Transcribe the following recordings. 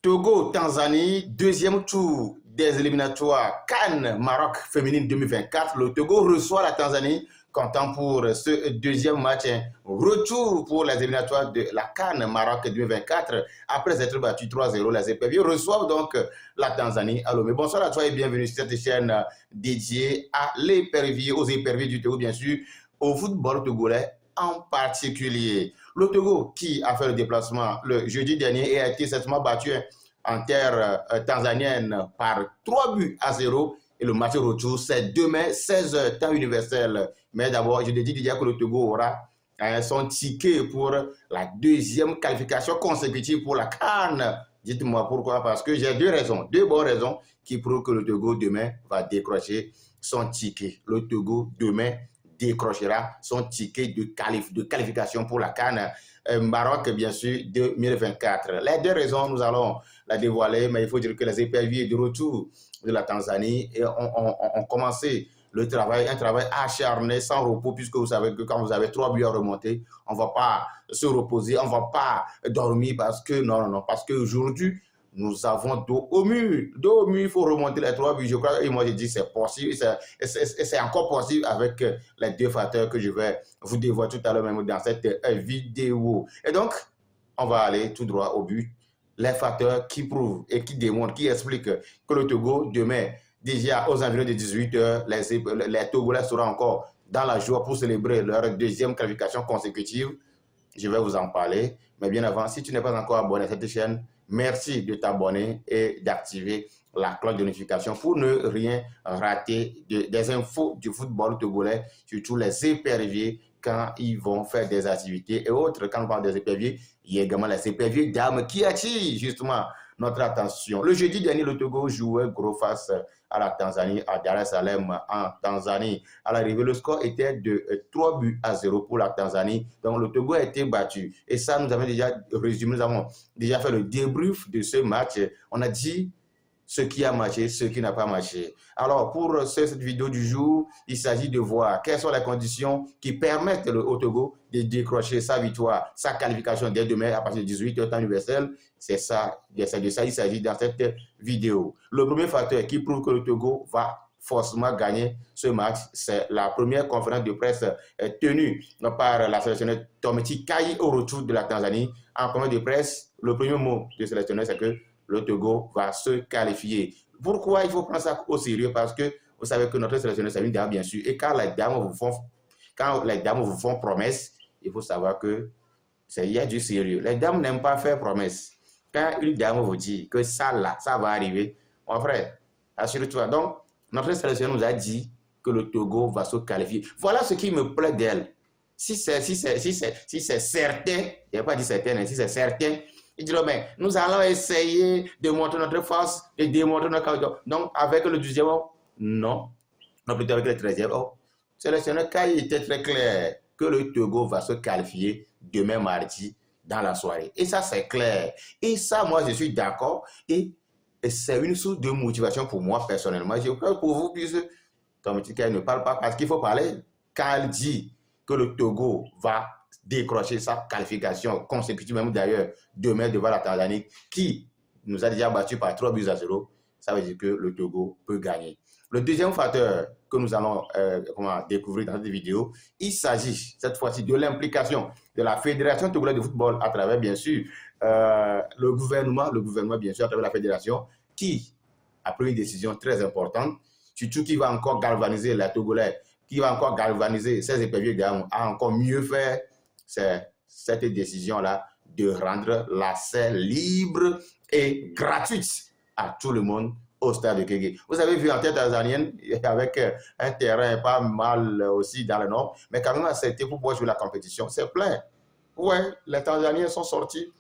Togo, Tanzanie, deuxième tour des éliminatoires Cannes Maroc féminine 2024. Le Togo reçoit la Tanzanie, comptant pour ce deuxième match. Retour pour les éliminatoires de la Cannes Maroc 2024. Après être battu 3-0, les éperviers reçoivent donc la Tanzanie à Lomé. Bonsoir à toi et bienvenue sur cette chaîne dédiée à l'épervier, aux éperviers du Togo, bien sûr, au football togolais en particulier. Le Togo, qui a fait le déplacement le jeudi dernier et a été certainement battu en terre tanzanienne par 3-0. Et le match retour, c'est demain, 16h, temps universel. Mais d'abord, je te dis déjà que le Togo aura son ticket pour la deuxième qualification consécutive pour la CAN. Dites-moi pourquoi, parce que j'ai deux bonnes raisons qui prouvent que le Togo demain va décrocher son ticket. Le Togo demain décrochera son ticket de qualification pour la CAN Maroc, bien sûr, 2024. Les deux raisons, nous allons la dévoiler, mais il faut dire que les éperviers de retour de la Tanzanie ont commencé le travail, un travail acharné, sans repos, puisque vous savez que quand vous avez 3 buts à remonter, on ne va pas se reposer, on ne va pas dormir parce que, non, parce qu'aujourd'hui, nous avons dos au mur. Dos au mur, il faut remonter les 3 buts. Je crois, et moi, je dis c'est possible. C'est encore possible avec les 2 facteurs que je vais vous dévoiler tout à l'heure même dans cette vidéo. Et donc, on va aller tout droit au but. Les facteurs qui prouvent et qui démontrent, qui expliquent que le Togo, demain, déjà aux environs de 18h, les Togolais seront encore dans la joie pour célébrer leur deuxième qualification consécutive. Je vais vous en parler. Mais bien avant, si tu n'es pas encore abonné à cette chaîne, merci de t'abonner et d'activer la cloche de notification pour ne rien rater des infos du football togolais, surtout les éperviers quand ils vont faire des activités et autres. Quand on parle des éperviers, il y a également les éperviers d'armes qui attirent justement notre attention. Le jeudi dernier, le Togo jouait gros face à la Tanzanie, à Dar es Salaam en Tanzanie. À l'arrivée, le score était de 3-0 pour la Tanzanie. Donc, le Togo a été battu. Et ça, nous avons déjà résumé, nous avons déjà fait le débrief de ce match. On a dit ce qui a marché, ce qui n'a pas marché. Alors, pour cette vidéo du jour, il s'agit de voir quelles sont les conditions qui permettent au Togo de décrocher sa victoire, sa qualification dès demain à partir de 18h temps universel. C'est de ça il s'agit dans cette vidéo. Le premier facteur qui prouve que le Togo va forcément gagner ce match, c'est la première conférence de presse tenue par la sélectionneur Tometi Kai au retour de la Tanzanie. En conférence de presse, le premier mot de sélectionneur, c'est que le Togo va se qualifier. Pourquoi il faut prendre ça au sérieux? Parce que vous savez que notre sélectionneur, c'est une dame, bien sûr. Et quand les dames vous font promesse, il faut savoir que il y a du sérieux. Les dames n'aiment pas faire promesse. Quand une dame vous dit que ça là, ça va arriver, mon frère, assure-toi. Donc, notre sélectionneur nous a dit que le Togo va se qualifier. Voilà ce qui me plaît d'elle. Si c'est certain, je n'ai pas dit certain, mais si c'est certain, il dit, mais nous allons essayer de montrer notre force, de démontrer notre qualité. Donc, avec le 12e, non. Non, plutôt avec le 13e. Le sélectionneur Kai était très clair que le Togo va se qualifier demain mardi dans la soirée. Et ça, c'est clair. Et ça, moi, je suis d'accord. Et c'est une source de motivation pour moi, personnellement. Je crois que pour vous, puisque Tom Kai ne parle pas parce qu'il faut parler. Quand il dit que le Togo va décrocher sa qualification consécutive, même d'ailleurs, demain devant la Tanzanie, qui nous a déjà battu par 3-0, ça veut dire que le Togo peut gagner. Le deuxième facteur que nous allons découvrir dans cette vidéo, il s'agit cette fois-ci de l'implication de la Fédération togolaise de football à travers, bien sûr, le gouvernement, bien sûr, à travers la Fédération, qui a pris une décision très importante, surtout qui va encore galvaniser les Togolais, qui va encore galvaniser ces éperviers d'armes à encore mieux faire. C'est cette décision-là de rendre l'accès libre et gratuite à tout le monde au stade de Kégué. Vous avez vu en terre tanzanienne, avec un terrain pas mal aussi dans le nord, mais quand même accepté pour pouvoir jouer la compétition. C'est plein. Ouais, les Tanzaniens sont sortis.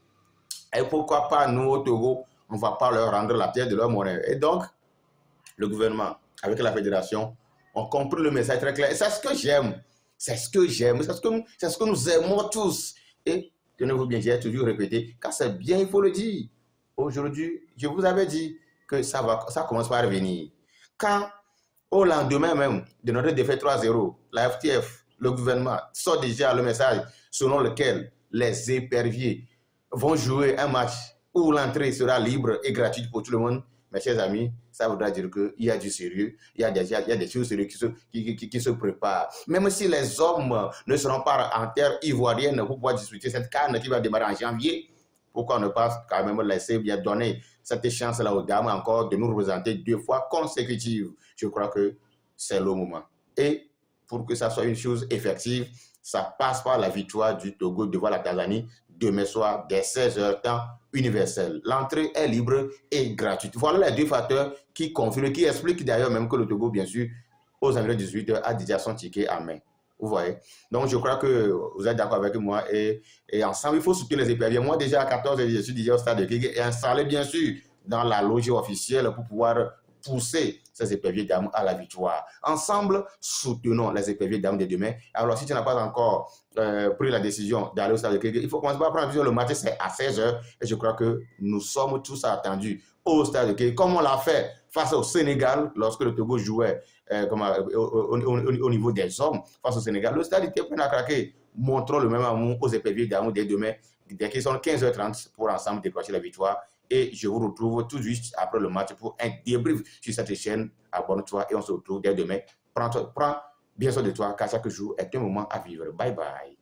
Et pourquoi pas nous au Togo, on ne va pas leur rendre la pierre de leur monnaie. Et donc, le gouvernement, avec la fédération, ont compris le message très clair. Et c'est ce que j'aime. C'est ce que j'aime, c'est ce que nous aimons tous. Et tenez-vous bien, j'ai toujours répété, quand c'est bien, il faut le dire. Aujourd'hui, je vous avais dit que ça commence par revenir. Quand, au lendemain même de notre défaite 3-0, la FTF, le gouvernement, sort déjà le message selon lequel les éperviers vont jouer un match où l'entrée sera libre et gratuite pour tout le monde, mes chers amis, ça voudra dire qu'il y a du sérieux, il y a des choses sérieuses qui se préparent. Même si les hommes ne seront pas en terre ivoirienne pour pouvoir discuter cette CAN qui va démarrer en janvier, pourquoi ne pas quand même laisser bien donner cette chance-là aux dames encore de nous représenter 2 fois consécutives? Je crois que c'est le moment. Et pour que ça soit une chose effective, ça passe par la victoire du Togo devant la Tanzanie demain soir dès 16h temps universel. L'entrée est libre et gratuite. Voilà les 2 facteurs qui confirment, qui expliquent d'ailleurs même que le Togo, bien sûr, aux environs 18h, a déjà son ticket en main. Vous voyez? Donc, je crois que vous êtes d'accord avec moi et ensemble, il faut soutenir les éperviers. Moi, déjà à 14h, je suis déjà au stade de Kéké et installé, bien sûr, dans la loge officielle pour pouvoir pousser ces éperviers dames à la victoire. Ensemble, soutenons les éperviers dames de demain. Alors, si tu n'as pas encore pris la décision d'aller au stade de Kéké, il faut commencer par prendre le matin, c'est à 16h et je crois que nous sommes tous attendus au stade de Kéké, comme on l'a fait face au Sénégal lorsque le Togo jouait au niveau des hommes face au Sénégal. Le stade était plein à craquer. Montrons le même amour aux éperviers d'amour dès demain, dès qu'ils sont 15h30 pour ensemble décrocher la victoire. Et je vous retrouve tout juste après le match pour un débrief sur cette chaîne. Abonne-toi et on se retrouve dès demain. Prends bien soin de toi car chaque jour est un moment à vivre. Bye bye.